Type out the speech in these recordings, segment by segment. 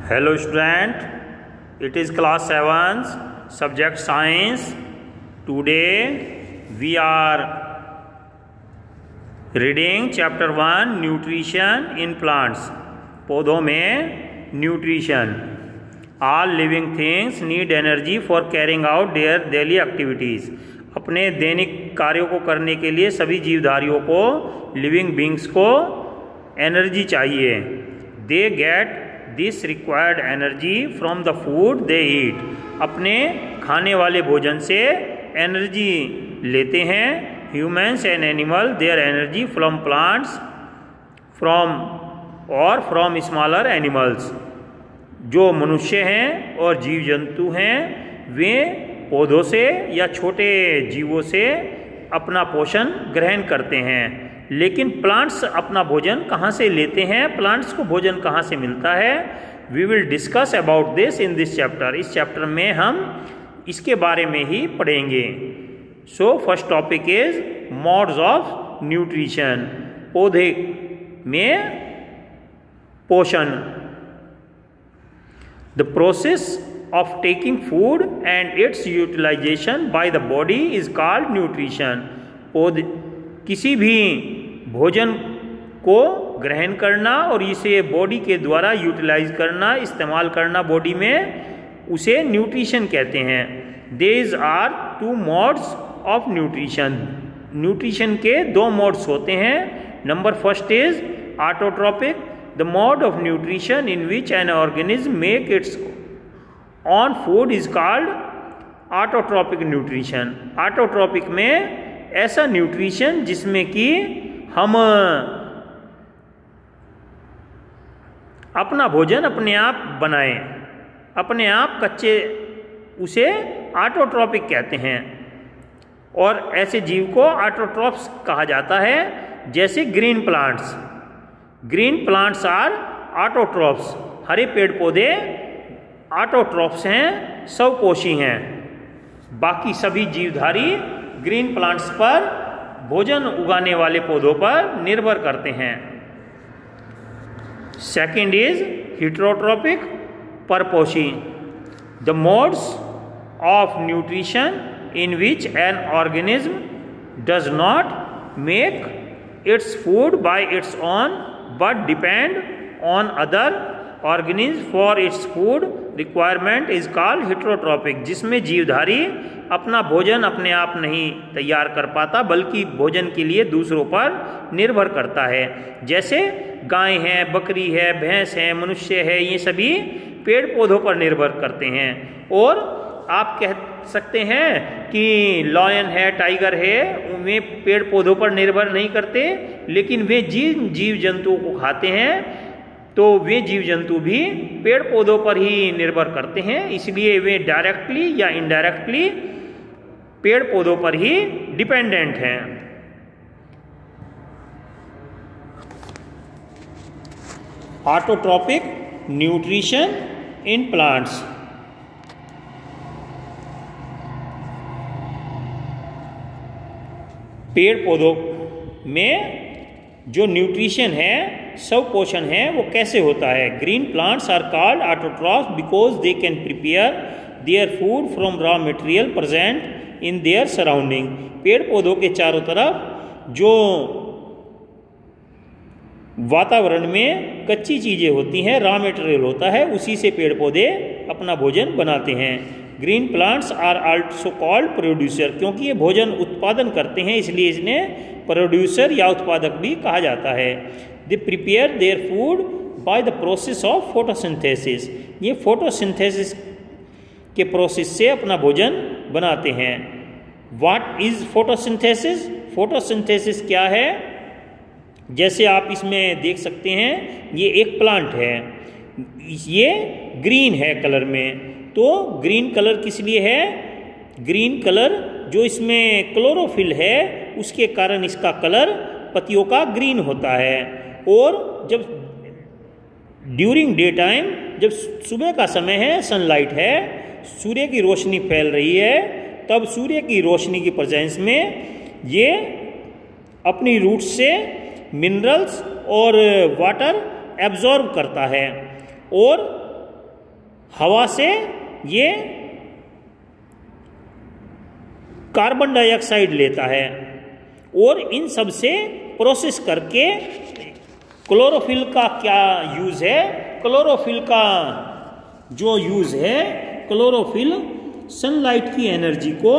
Hello student, it is class 7 subject science. Today we are reading chapter 1 nutrition in plants. पौधों में nutrition. All living things need energy for carrying out their daily activities. अपने दैनिक कार्यों को करने के लिए सभी जीवधारियों को लिविंग बींग्स को एनर्जी चाहिए. They get this required energy from the food they eat. अपने खाने वाले भोजन से एनर्जी लेते हैं. Humans and animal their energy from plants from smaller animals. जो मनुष्य हैं और जीव जंतु हैं वे पौधों से या छोटे जीवों से अपना पोषण ग्रहण करते हैं. लेकिन प्लांट्स अपना भोजन कहाँ से लेते हैं, प्लांट्स को भोजन कहाँ से मिलता है? We will discuss about this in this chapter. इस चैप्टर में हम इसके बारे में ही पढ़ेंगे. So first topic is modes of nutrition. पौधे में पोषण. The process of taking food and its utilization by the body is called nutrition. पौधे किसी भी भोजन को ग्रहण करना और इसे बॉडी के द्वारा यूटिलाइज करना, इस्तेमाल करना बॉडी में, उसे न्यूट्रिशन कहते हैं. These are two modes of nutrition. Nutrition के दो मोड्स होते हैं. Number first is autotrophic. The mode of nutrition in which an organism make its own food is called autotrophic nutrition. Autotrophic में ऐसा न्यूट्रिशन जिसमें कि हम अपना भोजन अपने आप बनाएं, अपने आप कच्चे, उसे ऑटोट्रॉपिक कहते हैं. और ऐसे जीव को ऑटोट्रॉप्स कहा जाता है. जैसे green plants. Green plants are autotrophs. हरे पेड़ पौधे ऑटोट्रॉप्स हैं, स्वपोषी हैं. बाकी सभी जीवधारी ग्रीन प्लांट्स पर, भोजन उगाने वाले पौधों पर निर्भर करते हैं. सेकंड इज हेटेरोट्रॉपिक, परपोषी. The modes of nutrition in which an organism does not make its food by its own but depend on other organism for its food requirement is called heterotrophic. जिसमें जीवधारी अपना भोजन अपने आप नहीं तैयार कर पाता बल्कि भोजन के लिए दूसरों पर निर्भर करता है. जैसे गाय है, बकरी है, भैंस है, मनुष्य है, ये सभी पेड़ पौधों पर निर्भर करते हैं. और आप कह सकते हैं कि लॉयन है, टाइगर है, वे पेड़ पौधों पर निर्भर नहीं करते, लेकिन वे जीव जंतुओं को खाते हैं, तो वे जीव जंतु भी पेड़ पौधों पर ही निर्भर करते हैं. इसलिए वे डायरेक्टली या इनडायरेक्टली पेड़ पौधों पर ही डिपेंडेंट हैं. Autotrophic nutrition in plants. पेड़ पौधों में जो न्यूट्रिशन है, स्वपोषण है, वो कैसे होता है? Green plants are called autotrophs because they can prepare their food from raw material present in their surrounding. पेड़ पौधों के चारों तरफ जो वातावरण में कच्ची चीजें होती हैं, रॉ मटेरियल होता है, उसी से पेड़ पौधे अपना भोजन बनाते हैं. Green plants are also called producer. क्योंकि ये भोजन उत्पादन करते हैं इसलिए इन्हें प्रोड्यूसर या उत्पादक भी कहा जाता है. They prepare their food by the process of photosynthesis. ये फोटोसिंथेसिस के प्रोसेस से अपना भोजन बनाते हैं. What is photosynthesis? फोटोसिंथेसिस क्या है? जैसे आप इसमें देख सकते हैं, ये एक प्लांट है, ये ग्रीन है कलर में. तो ग्रीन कलर किस लिए है? ग्रीन कलर जो इसमें क्लोरोफिल है उसके कारण इसका कलर पत्तियों का ग्रीन होता है. और जब ड्यूरिंग डे टाइम, जब सुबह का समय है, सनलाइट है, सूर्य की रोशनी फैल रही है, तब सूर्य की रोशनी की प्रेजेंस में ये अपनी रूट्स से मिनरल्स और वाटर एब्जॉर्ब करता है और हवा से ये कार्बन डाइऑक्साइड लेता है और इन सब से प्रोसेस करके क्लोरोफिल का क्या यूज है, क्लोरोफिल का जो यूज है, क्लोरोफिल सनलाइट की एनर्जी को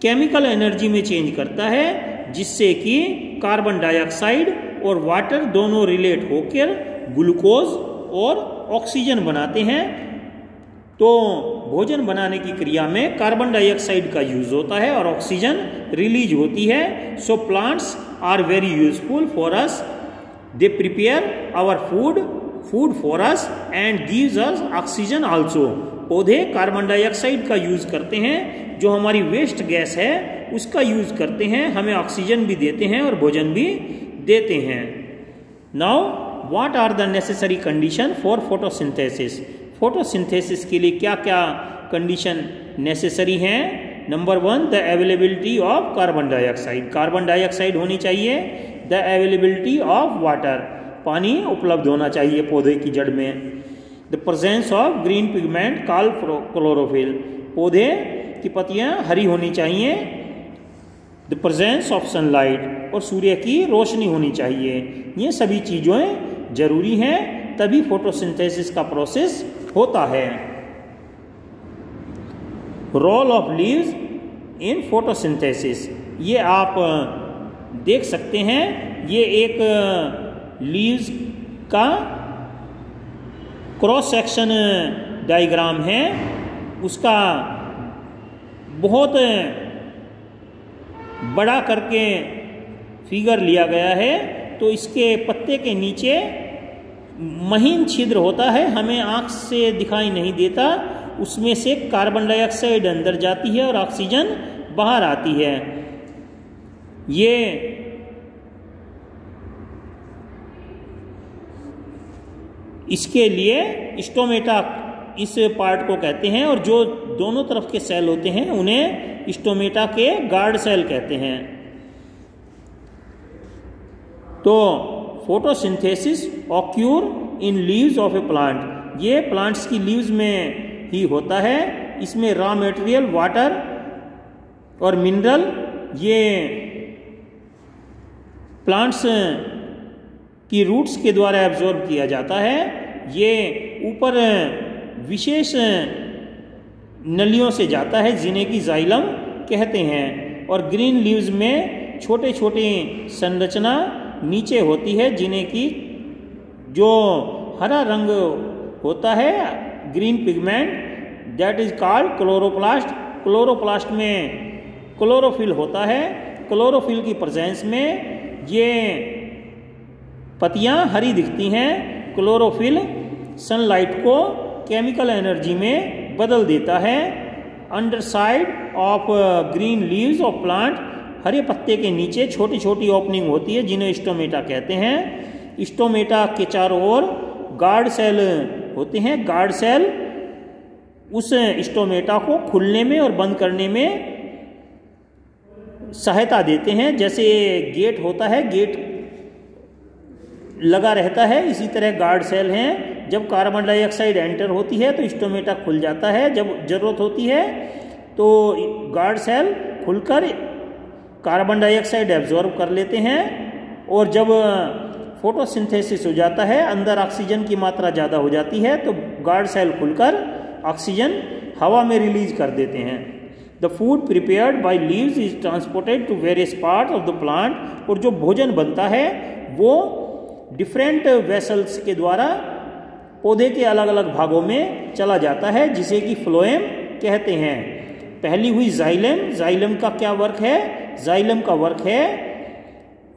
केमिकल एनर्जी में चेंज करता है, जिससे कि कार्बन डाइऑक्साइड और वाटर दोनों रिलेट होकर ग्लूकोज और ऑक्सीजन बनाते हैं। तो भोजन बनाने की क्रिया में कार्बन डाइऑक्साइड का यूज होता है और ऑक्सीजन रिलीज होती है। So plants are very useful for us, they prepare our food for us and gives us oxygen also. पौधे कार्बन डाइऑक्साइड का यूज करते हैं, जो हमारी वेस्ट गैस है उसका यूज करते हैं, हमें ऑक्सीजन भी देते हैं और भोजन भी देते हैं। Now what are the necessary condition for photosynthesis? Photosynthesis के लिए क्या क्या कंडीशन नेसेसरी हैं? Number 1, the availability of carbon dioxide, carbon dioxide होनी चाहिए। द अवेलेबिलिटी ऑफ वाटर, पानी उपलब्ध होना चाहिए पौधे की जड़ में। The presence of green pigment called chlorophyll, पौधे की पत्तियां हरी होनी चाहिए। द प्रेजेंस ऑफ सनलाइट, और सूर्य की रोशनी होनी चाहिए। ये सभी चीज़ें जरूरी हैं, तभी फोटोसिंथेसिस का प्रोसेस होता है। Role of leaves in photosynthesis, ये आप देख सकते हैं, ये एक लीव्स का क्रॉस सेक्शन डायग्राम है, उसका बहुत बड़ा करके फिगर लिया गया है। तो इसके पत्ते के नीचे महीन छिद्र होता है, हमें आँख से दिखाई नहीं देता, उसमें से कार्बन डाइऑक्साइड अंदर जाती है और ऑक्सीजन बाहर आती है। ये इसके लिए स्टोमेटा इस पार्ट को कहते हैं, और जो दोनों तरफ के सेल होते हैं उन्हें स्टोमेटा के गार्ड सेल कहते हैं। तो photosynthesis occur in leaves of A plant, ये प्लांट्स की लीव्स में ही होता है। इसमें रॉ मटेरियल वाटर और मिनरल ये प्लांट्स की रूट्स के द्वारा एब्जॉर्ब किया जाता है। ये ऊपर विशेष नलियों से जाता है जिन्हें कि जाइलम कहते हैं, और ग्रीन लीव्स में छोटे छोटे संरचना नीचे होती है जिन्हें कि जो हरा रंग होता है green pigment, that is called chloroplast. Chloroplast में क्लोरोफिल होता है। क्लोरोफिल की प्रेजेंस में ये पत्तियां हरी दिखती हैं। क्लोरोफिल सनलाइट को केमिकल एनर्जी में बदल देता है। Underside of green leaves of plant, हरे पत्ते के नीचे छोटी छोटी ओपनिंग होती है जिन्हें स्टोमेटा कहते हैं। स्टोमेटा के चारों ओर गार्ड सेल होते हैं। गार्ड सेल उस स्टोमेटा को खुलने में और बंद करने में सहायता देते हैं। जैसे गेट होता है, गेट लगा रहता है, इसी तरह गार्ड सेल हैं। जब कार्बन डाइऑक्साइड एंटर होती है तो स्टोमेटा खुल जाता है, जब जरूरत होती है तो गार्ड सेल खुलकर कार्बन डाइऑक्साइड एब्जॉर्ब कर लेते हैं, और जब फोटोसिंथेसिस हो जाता है, अंदर ऑक्सीजन की मात्रा ज़्यादा हो जाती है, तो गार्ड सेल खुलकर ऑक्सीजन हवा में रिलीज कर देते हैं। The food prepared by leaves is transported to various part of the plant, और जो भोजन बनता है वो डिफरेंट वेसल्स के द्वारा पौधे के अलग अलग भागों में चला जाता है, जिसे कि फ्लोएम कहते हैं। पहली हुई जाइलम। जाइलम का क्या वर्क है? जाइलम का वर्क है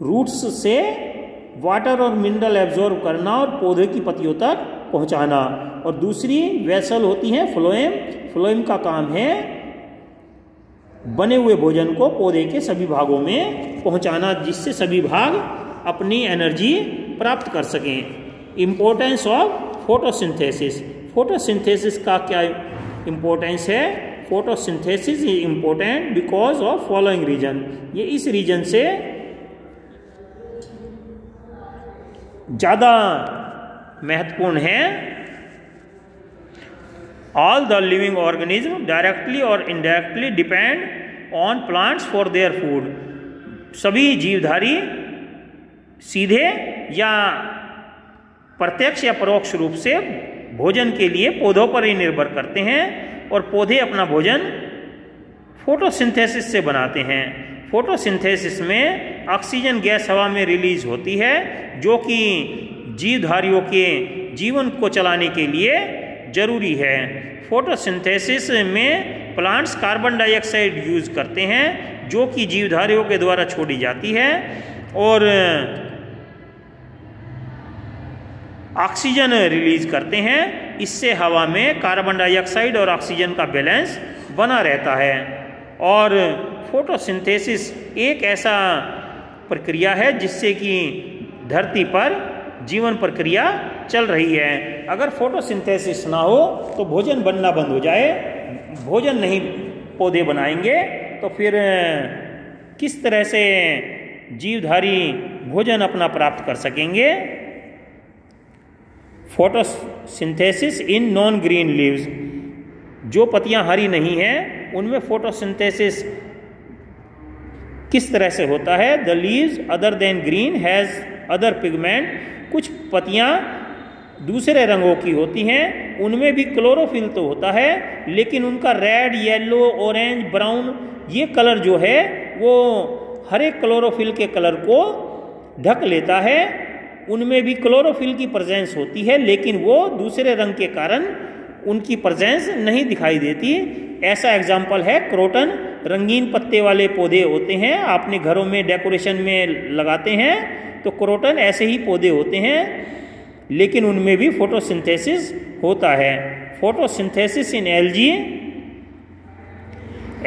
रूट्स से वाटर और मिनरल एब्जॉर्ब करना और पौधे की पत्तियों तक पहुंचाना। और दूसरी वेसल होती है फ्लोएम। फ्लोएम का काम है बने हुए भोजन को पौधे के सभी भागों में पहुंचाना, जिससे सभी भाग अपनी एनर्जी प्राप्त कर सकें। Importance of photosynthesis. फोटोसिंथेसिस का क्या इम्पोर्टेंस है? Photosynthesis is important because of following reason. ये इस रीजन से ज़्यादा महत्वपूर्ण है all the living organism directly और indirectly depend on plants for their food. सभी जीवधारी सीधे या प्रत्यक्ष या परोक्ष रूप से भोजन के लिए पौधों पर ही निर्भर करते हैं और पौधे अपना भोजन फोटोसिंथेसिस से बनाते हैं। फोटोसिंथेसिस में ऑक्सीजन गैस हवा में रिलीज होती है जो कि जीवधारियों के जीवन को चलाने के लिए जरूरी है। फोटोसिंथेसिस में प्लांट्स कार्बन डाइऑक्साइड यूज करते हैं जो कि जीवधारियों के द्वारा छोड़ी जाती है और ऑक्सीजन रिलीज करते हैं। इससे हवा में कार्बन डाइऑक्साइड और ऑक्सीजन का बैलेंस बना रहता है। और फोटोसिंथेसिस एक ऐसा प्रक्रिया है जिससे कि धरती पर जीवन प्रक्रिया चल रही है। अगर फोटोसिंथेसिस ना हो तो भोजन बनना बंद हो जाए, भोजन नहीं पौधे बनाएंगे तो फिर किस तरह से जीवधारी भोजन अपना प्राप्त कर सकेंगे। Photosynthesis in non green leaves, जो पत्तियां हरी नहीं हैं उनमें फोटोसिंथेसिस किस तरह से होता है। The leaves other than green has other pigment, कुछ पत्तियां दूसरे रंगों की होती हैं, उनमें भी क्लोरोफिल तो होता है लेकिन उनका रेड, येलो, ऑरेंज, ब्राउन ये कलर जो है वो हर एक क्लोरोफिल के कलर को ढक लेता है। उनमें भी क्लोरोफिल की प्रेजेंस होती है लेकिन वो दूसरे रंग के कारण उनकी प्रेजेंस नहीं दिखाई देती। ऐसा एग्जाम्पल है क्रोटन, रंगीन पत्ते वाले पौधे होते हैं, आपने घरों में डेकोरेशन में लगाते हैं तो क्रोटन ऐसे ही पौधे होते हैं लेकिन उनमें भी फोटोसिंथेसिस होता है। Photosynthesis in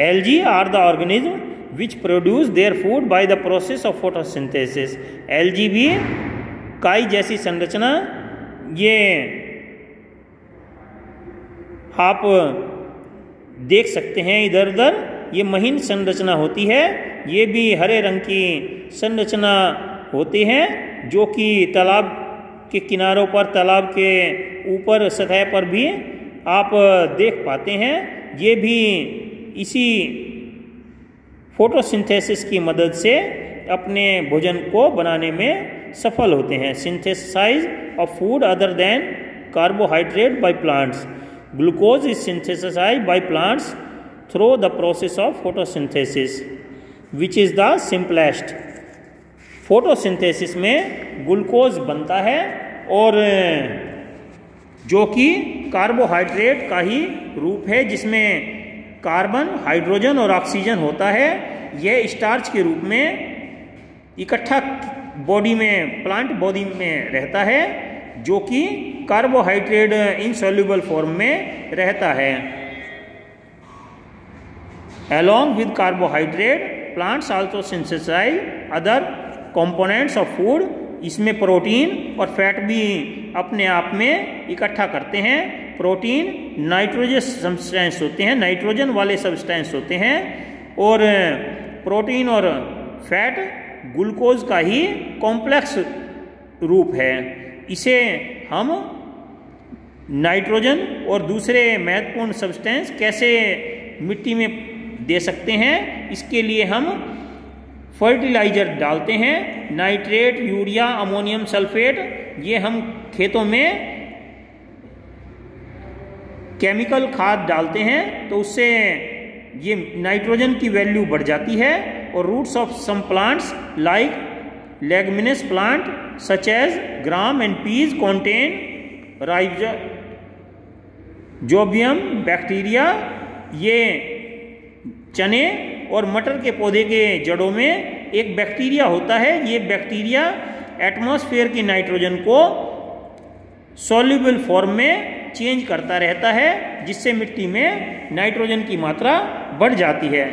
algae are the organism which produce their food by the process of photosynthesis. Algae भी काई जैसी संरचना, ये आप देख सकते हैं इधर उधर, ये महीन संरचना होती है, ये भी हरे रंग की संरचना होती है जो कि तालाब के किनारों पर, तालाब के ऊपर सतह पर भी आप देख पाते हैं। ये भी इसी फोटोसिंथेसिस की मदद से अपने भोजन को बनाने में सफल होते हैं। Synthesize of food other than carbohydrate by plants, glucose is synthesized by plants through the process of photosynthesis which is the simplest. Photosynthesis में ग्लूकोज बनता है और जो कि कार्बोहाइड्रेट का ही रूप है जिसमें कार्बन, हाइड्रोजन और ऑक्सीजन होता है। यह स्टार्च के रूप में इकट्ठा बॉडी में, प्लांट बॉडी में रहता है जो कि कार्बोहाइड्रेट इनसॉल्युबल फॉर्म में रहता है। Along with carbohydrate, plants also synthesize other components of food. इसमें प्रोटीन और फैट भी अपने आप में इकट्ठा करते हैं। प्रोटीन नाइट्रोजन सब्सटेंस होते हैं, नाइट्रोजन वाले सब्सटेंस होते हैं और प्रोटीन और फैट ग्लूकोज का ही कॉम्प्लेक्स रूप है। इसे हम नाइट्रोजन और दूसरे महत्वपूर्ण सब्सटेंस कैसे मिट्टी में दे सकते हैं, इसके लिए हम फर्टिलाइजर डालते हैं, नाइट्रेट, यूरिया, अमोनियम सल्फेट, ये हम खेतों में केमिकल खाद डालते हैं तो उससे ये नाइट्रोजन की वैल्यू बढ़ जाती है। और roots of some plants like leguminous plant such as gram and peas contain rhizobium bacteria. ये चने और मटर के पौधे के जड़ों में एक बैक्टीरिया होता है। ये बैक्टीरिया एटमॉस्फेयर की नाइट्रोजन को सॉल्युबल फॉर्म में चेंज करता रहता है जिससे मिट्टी में नाइट्रोजन की मात्रा बढ़ जाती है।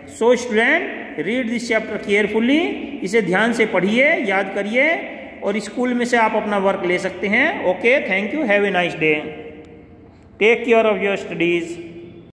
So student, read this chapter carefully, इसे ध्यान से पढ़िए, याद करिए और स्कूल में से आप अपना वर्क ले सकते हैं। Okay, thank you, have a nice day, take care of your studies.